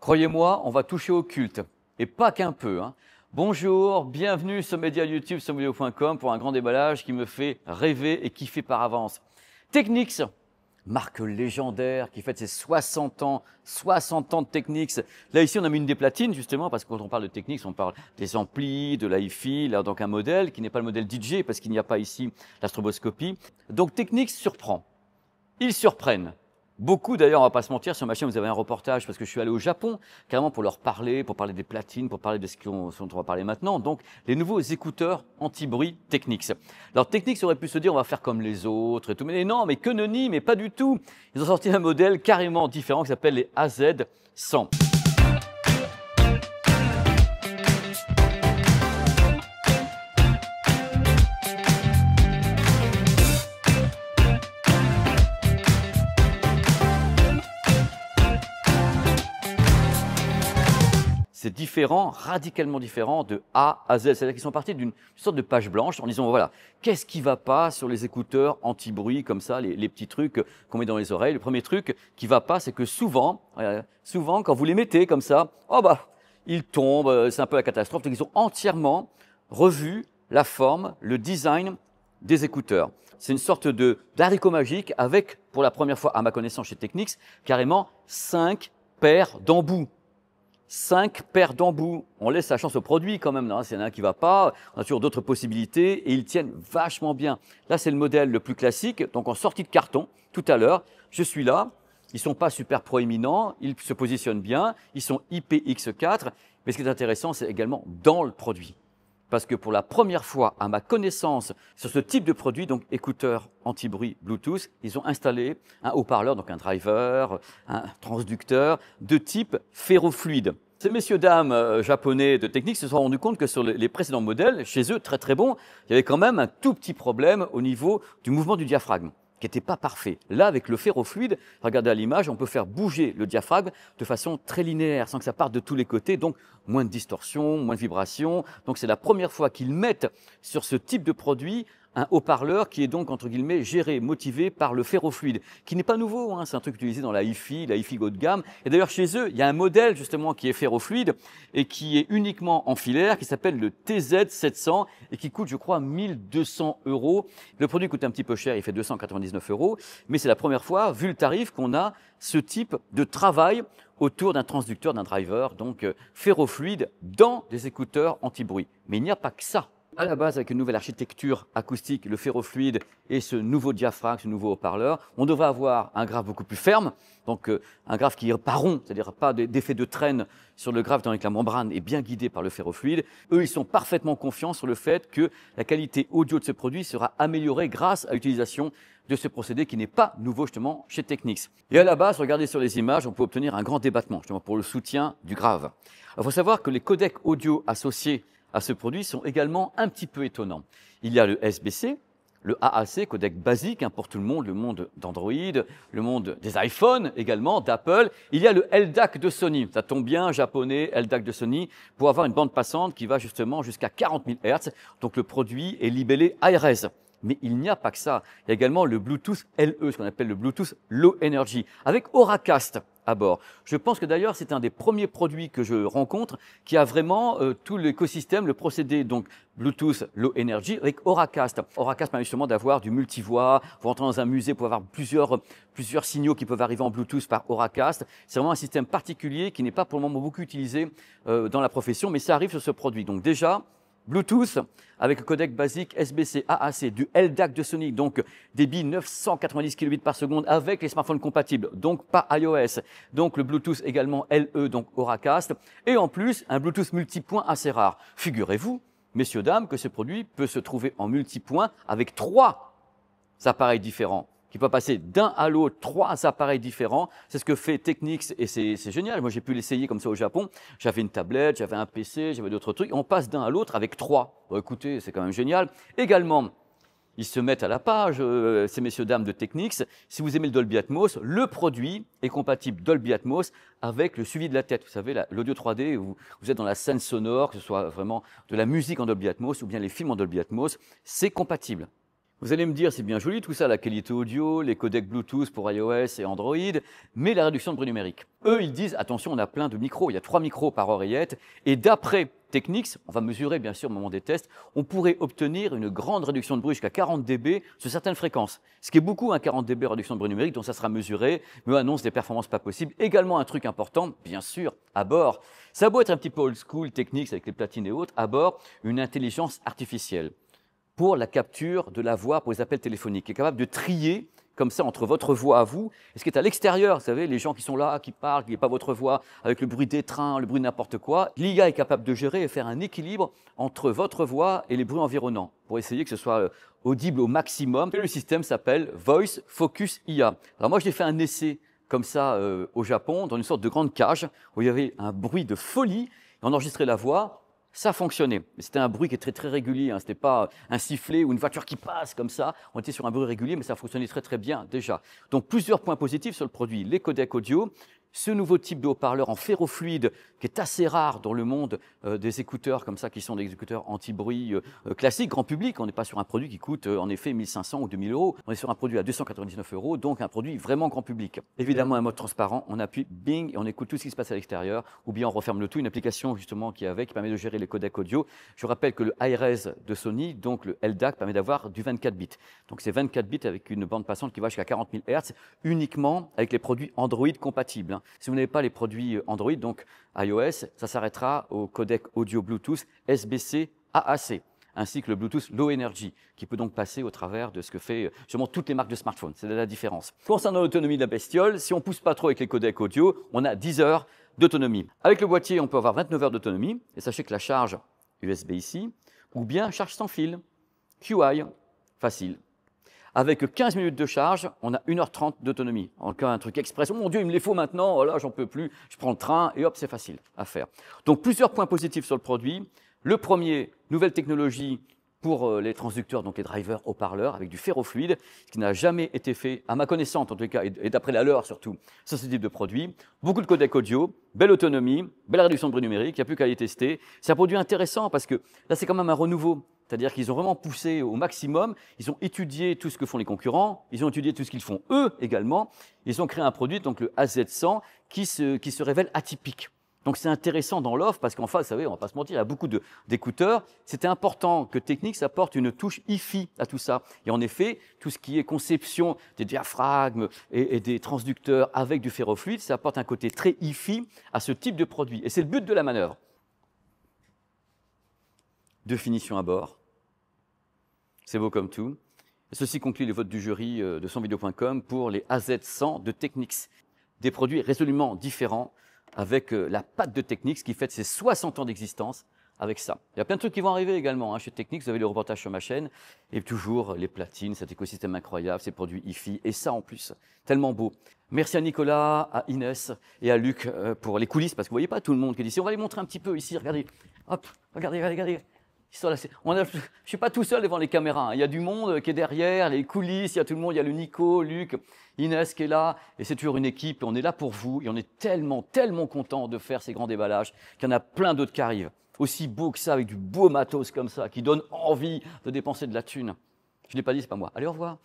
Croyez-moi, on va toucher au culte, et pas qu'un peu. Bonjour, bienvenue sur Média YouTube, somvideo.com pour un grand déballage qui me fait rêver et kiffer par avance. Technics, marque légendaire qui fête ses 60 ans de Technics. Là, ici, on a mis une des platines, justement, parce que quand on parle de Technics, on parle des amplis, de l'hi-fi, là, donc un modèle qui n'est pas le modèle DJ, parce qu'il n'y a pas ici la stroboscopie. Donc, Technics surprend. Ils surprennent. Beaucoup, d'ailleurs, on va pas se mentir, sur ma chaîne, vous avez un reportage, parce que je suis allé au Japon, carrément pour leur parler, pour parler des platines, pour parler de ce dont on va parler maintenant. Donc, les nouveaux écouteurs anti-bruit Technics. Alors, Technics aurait pu se dire, on va faire comme les autres et tout. Mais non, mais que nenni, mais pas du tout. Ils ont sorti un modèle carrément différent qui s'appelle les AZ100. C'est différent, radicalement différent de A à Z. C'est-à-dire qu'ils sont partis d'une sorte de page blanche en disant, voilà, qu'est-ce qui va pas sur les écouteurs anti-bruit comme ça, les petits trucs qu'on met dans les oreilles. Le premier truc qui va pas, c'est que souvent, quand vous les mettez comme ça, oh bah, ils tombent, c'est un peu la catastrophe. Donc, ils ont entièrement revu la forme, le design des écouteurs. C'est une sorte d'haricot magique avec, pour la première fois à ma connaissance chez Technics, carrément 5 paires d'embouts. 5 paires d'embouts. On laisse la chance au produit quand même. S'il y en a un qui va pas, on a toujours d'autres possibilités et ils tiennent vachement bien. Là, c'est le modèle le plus classique. Donc, en sortie de carton, tout à l'heure, je suis là. Ils sont pas super proéminents. Ils se positionnent bien. Ils sont IPX4. Mais ce qui est intéressant, c'est également dans le produit. Parce que pour la première fois, à ma connaissance, sur ce type de produit, donc écouteurs anti-bruit Bluetooth, ils ont installé un haut-parleur, donc un driver, un transducteur de type ferrofluide. Ces messieurs dames japonais de Technics se sont rendus compte que sur les précédents modèles, chez eux, très bons, il y avait quand même un tout petit problème au niveau du mouvement du diaphragme, qui n'était pas parfait. Là, avec le ferrofluide, regardez à l'image, on peut faire bouger le diaphragme de façon très linéaire, sans que ça parte de tous les côtés, donc moins de distorsion, moins de vibration. Donc c'est la première fois qu'ils mettent sur ce type de produit un haut-parleur qui est donc, entre guillemets, géré, motivé par le ferrofluide, qui n'est pas nouveau, c'est un truc utilisé dans la hi-fi haut de gamme. Et d'ailleurs, chez eux, il y a un modèle, justement, qui est ferrofluide et qui est uniquement en filaire, qui s'appelle le TZ700 et qui coûte, je crois, 1200 €. Le produit coûte un petit peu cher, il fait 299 €, mais c'est la première fois, vu le tarif, qu'on a ce type de travail autour d'un transducteur, d'un driver, donc ferrofluide, dans des écouteurs anti-bruit. Mais il n'y a pas que ça. À la base, avec une nouvelle architecture acoustique, le ferrofluide et ce nouveau diaphragme, ce nouveau haut-parleur, on devrait avoir un grave beaucoup plus ferme, donc un grave qui n'est pas rond, c'est-à-dire pas d'effet de traîne sur le grave, tandis que la membrane est bien guidée par le ferrofluide. Eux, ils sont parfaitement confiants sur le fait que la qualité audio de ce produit sera améliorée grâce à l'utilisation de ce procédé qui n'est pas nouveau justement chez Technics. Et à la base, regardez sur les images, on peut obtenir un grand débattement justement pour le soutien du grave. Il faut savoir que les codecs audio associés à ce produit sont également un petit peu étonnants. Il y a le SBC, le AAC, codec basique pour tout le monde d'Android, le monde des iPhones également, d'Apple. Il y a le LDAC de Sony, ça tombe bien, japonais, LDAC de Sony, pour avoir une bande passante qui va justement jusqu'à 40 000 Hz. Donc le produit est libellé ARS. Mais il n'y a pas que ça. Il y a également le Bluetooth LE, ce qu'on appelle le Bluetooth Low Energy, avec Auracast à bord. Je pense que d'ailleurs, c'est un des premiers produits que je rencontre qui a vraiment tout l'écosystème, le procédé donc Bluetooth Low Energy avec Auracast. Auracast permet justement d'avoir du multivoix. Vous rentrez dans un musée pour avoir plusieurs signaux qui peuvent arriver en Bluetooth par Auracast. C'est vraiment un système particulier qui n'est pas pour le moment beaucoup utilisé dans la profession, mais ça arrive sur ce produit. Donc déjà, Bluetooth avec le codec basique SBC AAC du LDAC de Sony, donc débit 990 kbps par seconde avec les smartphones compatibles, donc pas iOS. Donc le Bluetooth également LE, donc Auracast. Et en plus, un Bluetooth multipoint assez rare. Figurez-vous, messieurs, dames, que ce produit peut se trouver en multipoint avec 3 appareils différents, qui peut passer d'un à l'autre, 3 appareils différents. C'est ce que fait Technics et c'est génial. Moi, j'ai pu l'essayer comme ça au Japon. J'avais une tablette, j'avais un PC, j'avais d'autres trucs. On passe d'un à l'autre avec 3. Bon, écoutez, c'est quand même génial. Également, ils se mettent à la page, ces messieurs dames de Technics. Si vous aimez le Dolby Atmos, le produit est compatible Dolby Atmos avec le suivi de la tête. Vous savez, l'audio 3D, où vous êtes dans la scène sonore, que ce soit vraiment de la musique en Dolby Atmos ou bien les films en Dolby Atmos, c'est compatible. Vous allez me dire, c'est bien joli tout ça, la qualité audio, les codecs Bluetooth pour iOS et Android, mais la réduction de bruit numérique. Eux, ils disent, attention, on a plein de micros, il y a 3 micros par oreillette, et d'après Technics, on va mesurer bien sûr au moment des tests, on pourrait obtenir une grande réduction de bruit jusqu'à 40 dB sur certaines fréquences. Ce qui est beaucoup, 40 dB réduction de bruit numérique, donc ça sera mesuré, mais on annonce des performances pas possibles. Également un truc important, bien sûr, à bord, ça a beau être un petit peu old school, Technics avec les platines et autres, à bord, une intelligence artificielle pour la capture de la voix pour les appels téléphoniques, qui est capable de trier comme ça entre votre voix à vous et ce qui est à l'extérieur. Vous savez, les gens qui sont là, qui parlent, qui n'est pas votre voix, avec le bruit des trains, le bruit de n'importe quoi. L'IA est capable de gérer et faire un équilibre entre votre voix et les bruits environnants pour essayer que ce soit audible au maximum. Et le système s'appelle Voice Focus IA. Alors moi, j'ai fait un essai comme ça au Japon, dans une sorte de grande cage où il y avait un bruit de folie. On enregistrait la voix. Ça fonctionnait. C'était un bruit qui est très, très régulier. Ce n'était pas un sifflet ou une voiture qui passe comme ça. On était sur un bruit régulier, mais ça fonctionnait très, très bien déjà. Donc, plusieurs points positifs sur le produit. Les codecs audio, ce nouveau type de haut-parleur en ferrofluide qui est assez rare dans le monde des écouteurs comme ça, qui sont des écouteurs anti-bruit classiques, grand public. On n'est pas sur un produit qui coûte en effet 1 500 ou 2 000 euros. On est sur un produit à 299 euros, donc un produit vraiment grand public. Évidemment, un mode transparent, on appuie bing et on écoute tout ce qui se passe à l'extérieur, ou bien on referme le tout, une application justement qui est avec, qui permet de gérer les codecs audio. Je rappelle que le Hi-Res de Sony, donc le LDAC, permet d'avoir du 24 bits. Donc c'est 24 bits avec une bande passante qui va jusqu'à 40 000 Hz, uniquement avec les produits Android compatibles. Si vous n'avez pas les produits Android, donc iOS, ça s'arrêtera au codec audio Bluetooth SBC AAC, ainsi que le Bluetooth Low Energy, qui peut donc passer au travers de ce que fait justement toutes les marques de smartphones. C'est la différence. Concernant l'autonomie de la bestiole, si on ne pousse pas trop avec les codecs audio, on a 10 heures d'autonomie. Avec le boîtier, on peut avoir 29 heures d'autonomie, et sachez que la charge USB ici, ou bien charge sans fil, QI, facile. Avec 15 minutes de charge, on a 1h30 d'autonomie. En cas un truc express, oh mon Dieu, il me les faut maintenant, oh là, j'en peux plus, je prends le train et hop, c'est facile à faire. Donc plusieurs points positifs sur le produit. Le premier, nouvelle technologie pour les transducteurs, donc les drivers haut-parleurs, avec du ferrofluide, ce qui n'a jamais été fait, à ma connaissance en tout cas, et d'après la leur surtout, sur ce type de produit. Beaucoup de codecs audio, belle autonomie, belle réduction de bruit numérique, il n'y a plus qu'à les tester. C'est un produit intéressant parce que là, c'est quand même un renouveau. C'est-à-dire qu'ils ont vraiment poussé au maximum, ils ont étudié tout ce que font les concurrents, ils ont étudié tout ce qu'ils font eux également, ils ont créé un produit, donc le AZ100, qui se révèle atypique. Donc c'est intéressant dans l'offre parce qu'en face, vous savez, on ne va pas se mentir, il y a beaucoup d'écouteurs. C'était important que Technics apporte une touche hi-fi à tout ça. Et en effet, tout ce qui est conception des diaphragmes et des transducteurs avec du ferrofluide, ça apporte un côté très hi-fi à ce type de produit. Et c'est le but de la manœuvre. De finition à bord. C'est beau comme tout. Ceci conclut les votes du jury de sonvideo.com pour les AZ100 de Technics. Des produits résolument différents avec la patte de Technics qui fête ses 60 ans d'existence avec ça. Il y a plein de trucs qui vont arriver également chez Technics. Vous avez le reportage sur ma chaîne et toujours les platines, cet écosystème incroyable, ces produits hi-fi et ça en plus, tellement beau. Merci à Nicolas, à Inès et à Luc pour les coulisses parce que vous voyez pas tout le monde qui est ici. On va les montrer un petit peu ici. Regardez, hop, regardez. Je ne suis pas tout seul devant les caméras. Il y a du monde qui est derrière, les coulisses, il y a tout le monde. Il y a le Nico, Luc, Inès qui est là. Et c'est toujours une équipe. On est là pour vous. Et on est tellement, tellement content de faire ces grands déballages qu'il y en a plein d'autres qui arrivent. Aussi beau que ça, avec du beau matos comme ça, qui donne envie de dépenser de la thune. Je ne l'ai pas dit, c'est pas moi. Allez, au revoir.